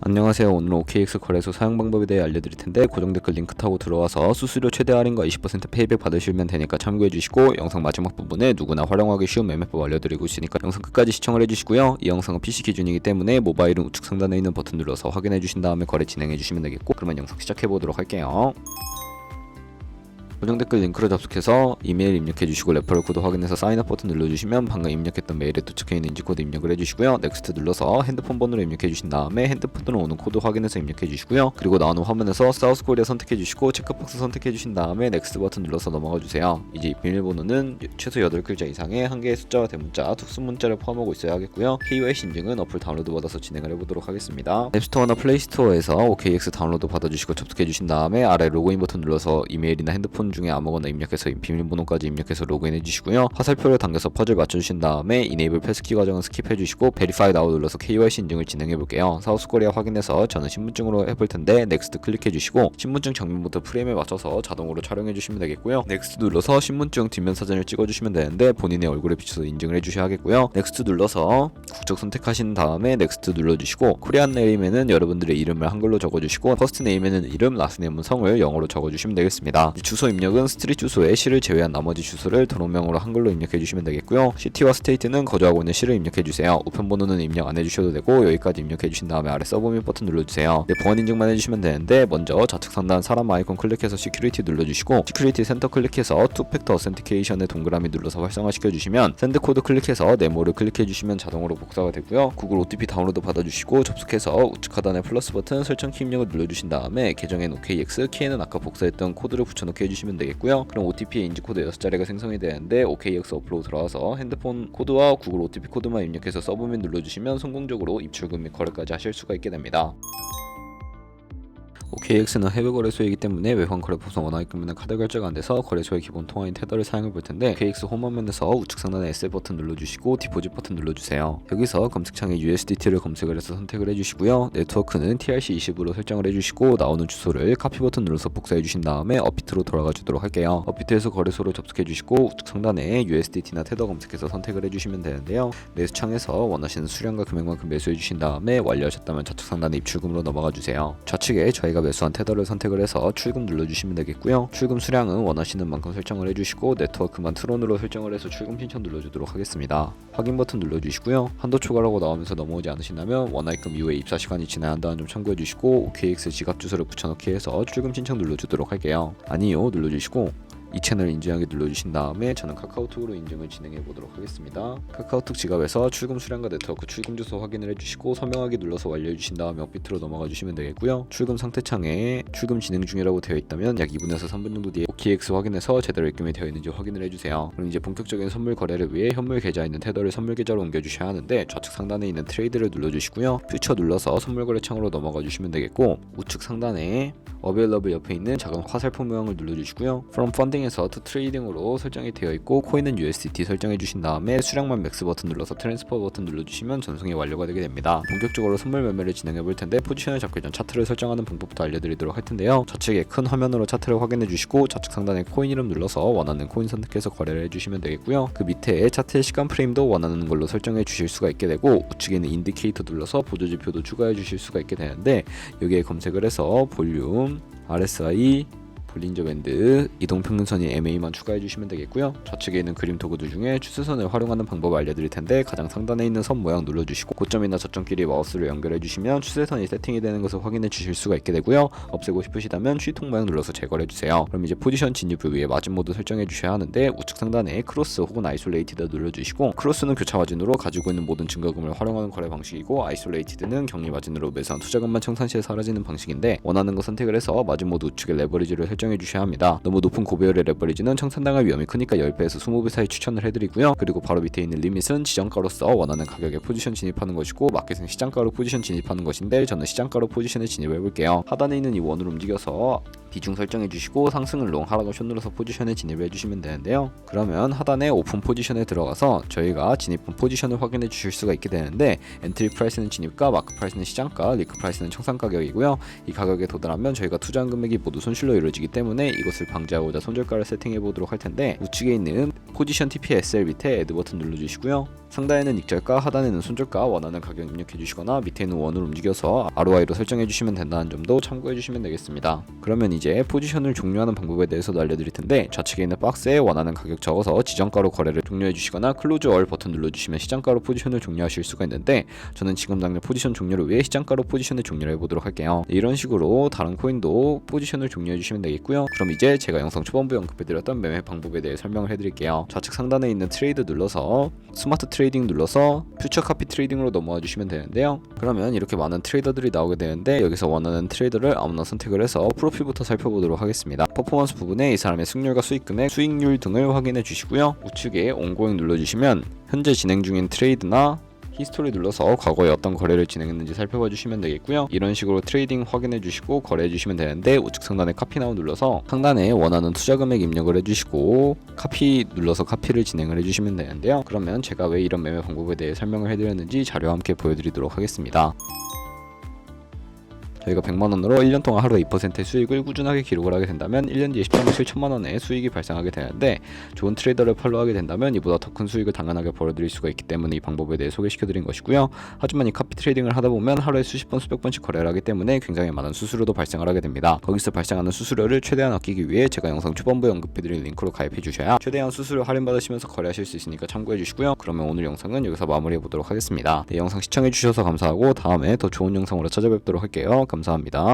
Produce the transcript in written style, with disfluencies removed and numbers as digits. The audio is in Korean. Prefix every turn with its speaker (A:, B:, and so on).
A: 안녕하세요. 오늘은 OKX 거래소 사용 방법에 대해 알려드릴 텐데 고정 댓글 링크 타고 들어와서 수수료 최대 할인과 20% 페이백 받으시면 되니까 참고해주시고, 영상 마지막 부분에 누구나 활용하기 쉬운 매매법 알려드리고 있으니까 영상 끝까지 시청을 해주시고요. 이 영상은 PC 기준이기 때문에 모바일은 우측 상단에 있는 버튼 눌러서 확인해주신 다음에 거래 진행해주시면 되겠고, 그러면 영상 시작해보도록 할게요. 고정 댓글 링크로 접속해서 이메일 입력해주시고 레퍼럴 코드 확인해서 사인업 버튼 눌러주시면 방금 입력했던 메일에 도착해있는 인증코드 입력을 해주시고요. 넥스트 눌러서 핸드폰 번호를 입력해주신 다음에 핸드폰으로 오는 코드 확인해서 입력해주시고요. 그리고 나오는 화면에서 사우스코리아 선택해주시고 체크박스 선택해주신 다음에 넥스트 버튼 눌러서 넘어가주세요. 이제 비밀번호는 최소 8글자 이상의 한 개의 숫자와 대문자, 특수문자를 포함하고 있어야 하겠고요. KYC 인증은 어플 다운로드 받아서 진행을 해보도록 하겠습니다. 앱스토어나 플레이스토어에서 OKX 다운로드 받아주시고 접속해주신 다음에 아래 로그인 버튼 눌러서 이메일이나 핸드폰 중에 아무거나 입력해서 비밀번호까지 입력해서 로그인 해주시고요. 화살표를 당겨서 퍼즐 맞춰주신 다음에 이네이블 패스키 과정은 스킵해주시고 베리파이 나우 눌러서 KYC 인증을 진행해볼게요. 사우스코리아 확인해서 저는 신분증으로 해볼 텐데 넥스트 클릭해주시고 신분증 정면부터 프레임에 맞춰서 자동으로 촬영해주시면 되겠고요. 넥스트 눌러서 신분증 뒷면 사진을 찍어주시면 되는데 본인의 얼굴에 비춰서 인증을 해주셔야겠고요. 넥스트 눌러서 국적 선택하신 다음에 넥스트 눌러주시고 코리안 네임에는 여러분들의 이름을 한글로 적어주시고 퍼스트 네임에는 이름, 라스트 네임은 성을 영어로 적어주시면 되겠습니다. 주소 입력은 스트릿 주소에 시를 제외한 나머지 주소를 도로명으로 한글로 입력해주시면 되겠고요. 시티와 스테이트는 거주하고 있는 시를 입력해주세요. 우편번호는 입력 안 해주셔도 되고 여기까지 입력해주신 다음에 아래 서브밋 버튼 눌러주세요. 보안 인증만 해주시면 되는데 먼저 좌측 상단 사람 아이콘 클릭해서 시큐리티 눌러주시고 시큐리티 센터 클릭해서 투팩터 어센티케이션에 동그라미 눌러서 활성화시켜주시면 샌드 코드 클릭해서 네모를 클릭해주시면 자동으로 복사가 되고요. 구글 OTP 다운로드 받아주시고 접속해서 우측 하단에 플러스 버튼 설정 키 입력을 눌러주신 다음에 계정엔 OKX, 키에는 아까 복사했던 코드를 붙여넣게 해주시면 되겠고요. 그럼 OTP의 인증코드 6자리가 생성이 되는데 OKX 어플로 들어와서 핸드폰 코드와 구글 OTP 코드만 입력해서 서브밋 눌러주시면 성공적으로 입출금 및 거래까지 하실 수가 있게 됩니다. OKX는 해외 거래소이기 때문에 외환 거래법상 원화입금이나 카드 결제가 안 돼서 거래소의 기본 통화인 테더를 사용해 볼 텐데, OKX 홈 화면에서 우측 상단에 S 버튼 눌러주시고 디포짓 버튼 눌러주세요. 여기서 검색창에 USDT를 검색을 해서 선택을 해주시고요. 네트워크는 TRC20으로 설정을 해주시고 나오는 주소를 카피 버튼 눌러서 복사해 주신 다음에 업비트로 돌아가 주도록 할게요. 업비트에서 거래소를 접속해 주시고 우측 상단에 USDT나 테더 검색해서 선택을 해주시면 되는데요. 매수창에서 원하시는 수량과 금액만큼 매수해 주신 다음에 완료하셨다면 좌측 상단에 입출금으로 넘어가 주세요. 좌측에 저희가 매수한 테더를 선택을 해서 출금 눌러주시면 되겠고요. 출금 수량은 원하시는 만큼 설정을 해주시고 네트워크만 트론으로 설정을 해서 출금 신청 눌러주도록 하겠습니다. 확인 버튼 눌러주시고요. 한도 초과라고 나오면서 넘어오지 않으신다면 원화입금 이후에 입사 시간이 지나야 한다는 점 참고해주시고 OKX 지갑 주소를 붙여넣기 해서 출금 신청 눌러주도록 할게요. 아니요 눌러주시고 이 채널 인증하기 눌러주신 다음에 저는 카카오톡으로 인증을 진행해 보도록 하겠습니다. 카카오톡 지갑에서 출금 수량과 네트워크 출금 주소 확인을 해주시고 서명하기 눌러서 완료해 주신 다음에 업비트로 넘어가 주시면 되겠고요. 출금 상태 창에 출금 진행 중이라고 되어 있다면 약 2분에서 3분 정도 뒤에 OKX 확인해서 제대로 입금이 되어 있는지 확인을 해주세요. 그럼 이제 본격적인 선물 거래를 위해 현물 계좌에 있는 테더를 선물 계좌로 옮겨 주셔야 하는데, 좌측 상단에 있는 트레이드를 눌러주시고요. 퓨처 눌러서 선물 거래 창으로 넘어가 주시면 되겠고, 우측 상단에 어베일러블 옆에 있는 작은 화살표 모양을 눌러주시고요. From Funding에서 To Trading으로 설정이 되어 있고 코인은 USDT 설정해 주신 다음에 수량만 맥스 버튼 눌러서 트랜스퍼 버튼 눌러주시면 전송이 완료가 되게 됩니다. 본격적으로 선물 매매를 진행해 볼 텐데 포지션을 잡기 전 차트를 설정하는 방법부터 알려드리도록 할 텐데요. 좌측에 큰 화면으로 차트를 확인해 주시고 좌측 상단에 코인 이름 눌러서 원하는 코인 선택해서 거래를 해주시면 되겠고요. 그 밑에 차트의 시간 프레임도 원하는 걸로 설정해 주실 수가 있게 되고, 우측에 있는 인디케이터 눌러서 보조지표도 추가해 주실 수가 있게 되는데, 여기에 검색을 해서 볼륨, RSI, 볼린저 밴드, 이동평균선이 MA만 추가해 주시면 되겠고요. 좌측에 있는 그림 도구들 중에 추세선을 활용하는 방법을 알려드릴 텐데, 가장 상단에 있는 선 모양 눌러주시고 고점이나 저점끼리 마우스를 연결해 주시면 추세선이 세팅이 되는 것을 확인해 주실 수가 있게 되고요. 없애고 싶으시다면 C통 모양 눌러서 제거를 해주세요. 그럼 이제 포지션 진입을 위해 마진 모드 설정해 주셔야 하는데, 우측 상단에 크로스 혹은 아이솔레이티드 눌러주시고, 크로스는 교차 마진으로 가지고 있는 모든 증거금을 활용하는 거래 방식이고, 아이솔레이티드는 격리 마진으로 매수한 투자금만 청산시에 사라지는 방식인데, 원하는 거 선택을 해서 마진 모드 우측에 레버리지를 설정 해 주셔야 합니다. 너무 높은 고배율의 레버리지는 청산당할 위험이 크니까 10배에서 20배 사이 추천을 해드리고요. 그리고 바로 밑에 있는 리밋은 지정가로서 원하는 가격에 포지션 진입하는 것이고, 마켓은 시장가로 포지션 진입하는 것인데 저는 시장가로 포지션에 진입을 해볼게요. 하단에 있는 이 원을 움직여서 비중 설정해 주시고 상승을 롱, 하락을 숏 눌러서 포지션에 진입을 해주시면 되는데요. 그러면 하단에 오픈 포지션에 들어가서 저희가 진입한 포지션을 확인해 주실 수가 있게 되는데, 엔트리 프라이스는 진입가, 마크 프라이스는 시장가, 리크 프라이스는 청산 가격이고요. 이 가격에 도달하면 저희가 투자한 금액이 모두 손실로 이루어지기 때문에 이것을 방지하고자 손절가를 세팅해 보도록 할 텐데, 우측에 있는 포지션 TPSL 밑에 애드 버튼 눌러주시고요. 상단에는 익절가, 하단에는 손절가, 원하는 가격 입력해 주시거나 밑에는 원을 움직여서 ROI로 설정해 주시면 된다는 점도 참고해 주시면 되겠습니다. 그러면 이제 포지션을 종료하는 방법에 대해서도 알려드릴 텐데, 좌측에 있는 박스에 원하는 가격 적어서 지정가로 거래를 종료해 주시거나 클로즈 얼 버튼 눌러주시면 시장가로 포지션을 종료하실 수가 있는데, 저는 지금 당장 포지션 종료를 위해 시장가로 포지션을 종료를 해보도록 할게요. 이런 식으로 다른 코인도 포지션을 종료해 주시면 되겠고요. 그럼 이제 제가 영상 초반부에 언급해드렸던 매매 방법에 대해 설명을 해드릴게요. 좌측 상단에 있는 트레이드 눌러서 스마트 트레이딩 눌러서 퓨처 카피 트레이딩으로 넘어와 주시면 되는데요. 그러면 이렇게 많은 트레이더들이 나오게 되는데, 여기서 원하는 트레이더를 아무나 선택을 해서 프로필부터 살펴보도록 하겠습니다. 퍼포먼스 부분에 이 사람의 승률과 수익금액, 수익률 등을 확인해 주시고요. 우측에 온고잉 눌러주시면 현재 진행 중인 트레이드나 히스토리 눌러서 과거에 어떤 거래를 진행했는지 살펴봐 주시면 되겠고요. 이런 식으로 트레이딩 확인해 주시고 거래해 주시면 되는데, 우측 상단에 카피 나우 눌러서 상단에 원하는 투자 금액 입력을 해 주시고 카피 눌러서 카피를 진행을 해 주시면 되는데요. 그러면 제가 왜 이런 매매 방법에 대해 설명을 해 드렸는지 자료와 함께 보여드리도록 하겠습니다. 저희가 100만원으로 1년 동안 하루에 2%의 수익을 꾸준하게 기록을 하게 된다면 1년 뒤에 13억 7천만원의 수익이 발생하게 되는데, 좋은 트레이더를 팔로우하게 된다면 이보다 더 큰 수익을 당연하게 벌어들일 수가 있기 때문에 이 방법에 대해 소개시켜드린 것이고요. 하지만 이 카피 트레이딩을 하다 보면 하루에 수십 번 수백 번씩 거래를 하기 때문에 굉장히 많은 수수료도 발생을 하게 됩니다. 거기서 발생하는 수수료를 최대한 아끼기 위해 제가 영상 초반부에 언급해드린 링크로 가입해 주셔야 최대한 수수료 할인받으시면서 거래하실 수 있으니까 참고해 주시고요. 그러면 오늘 영상은 여기서 마무리해 보도록 하겠습니다. 네, 영상 시청해 주셔서 감사하고 다음에 더 좋은 영상으로 찾아뵙도록 할게요. 감사합니다.